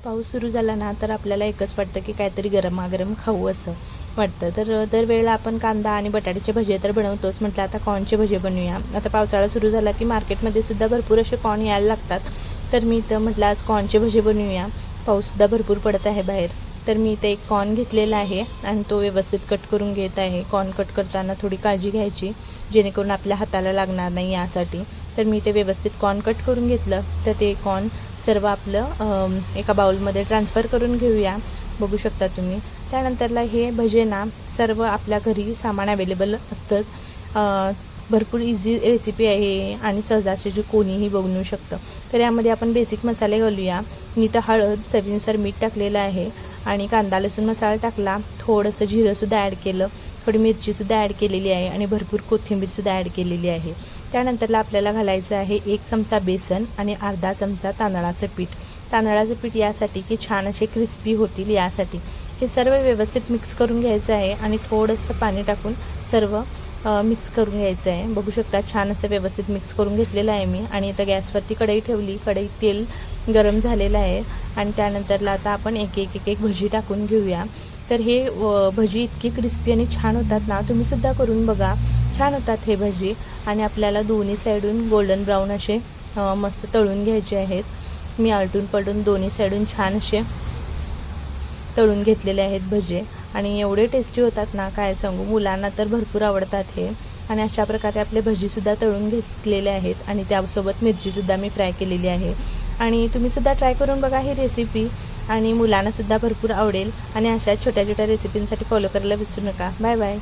पाऊस सुरू झाला ना तर आपल्याला एकच वाटतं की काहीतरी गरमागरम खाऊ असं वाटतं. तर दरवेळेला आपण कांदा आणि बटाट्याचे भजे तर बनवतोच. म्हटलं आता कॉर्नचे भजे बनवूया. आता पावसाळा सुरू झाला की मार्केटमध्ये सुद्धा भरपूर असे कॉर्न यायला लागतात. तर मी इथं म्हटलं आज कॉर्नचे भजे बनवूया. पाऊससुद्धा भरपूर पडत आहे बाहेर. तर मी इथं एक कॉर्न घेतलेला आहे आणि तो व्यवस्थित कट करून घेत आहे. कॉर्न कट करताना थोडी काळजी घ्यायची जेणेकरून आपल्या हाताला लागणार नाही यासाठी. तर मी ते व्यवस्थित कॉर्न कट करून घेतलं. तर ते कॉर्न सर्व आपलं एका बाउलमध्ये ट्रान्सफर करून घेऊया. बघू शकता तुम्ही. त्यानंतरला हे भजे ना सर्व आपल्या घरी सामान अवेलेबल असतंच. भरपूर इझी रेसिपी आहे आणि सहजासहजी कोणीही बनवू शकतं. तर यामध्ये आपण बेसिक मसाले घालूया. मी तर हळद, चवीनुसार मीठ टाकलेलं आहे आणि कांदा लसूण मसाला टाकला. थोडंसं जिरंसुद्धा ॲड केलं, थोडी मिरचीसुद्धा ॲड केलेली आहे आणि भरपूर कोथिंबीरसुद्धा ॲड केलेली आहे. त्यानंतरला आपल्याला घालायचं आहे 1 चमचा बेसन आणि अर्धा चमचा तांदळाचं पीठ. तांदळाचं पीठ यासाठी की छान असे क्रिस्पी होतील यासाठी. हे सर्व व्यवस्थित मिक्स करून घ्यायचं आहे आणि थोडंसं पाणी टाकून सर्व मिक्स करून घ्यायचं आहे. बघू शकता छान असं व्यवस्थित मिक्स करून घेतलेलं आहे मी. आणि इथं गॅसवरती कढई ठेवली. कढईत तेल गरम झालेलं आहे आणि त्यानंतरला आता आपण एक भजी टाकून घेऊया. तर हे भजी इतकी क्रिस्पी आणि छान होतात ना, तुम्हीसुद्धा करून बघा. छान होतात हे भजी. आणि आपल्याला दोन्ही साईडून गोल्डन ब्राऊन असे मस्त तळून घ्यायचे आहेत. मी आलटून पलटून दोन्ही साईडून छान असे तळून घेतलेले आहेत भजे आणि एवढे टेस्टी होतात ना काय सांगू. मुलांना तर भरपूर आवडतात हे. आणि अशा प्रकारे आपले भजीसुद्धा तळून घेतलेले आहेत आणि त्यासोबत मिरचीसुद्धा मी फ्राय केलेली आहे. आणि तुम्हीसुद्धा ट्राय करून बघा ही रेसिपी आणि मुलांनासुद्धा भरपूर आवडेल. आणि अशा छोट्या छोट्या रेसिपींसाठी फॉलो करायला विसरू नका. Bye bye.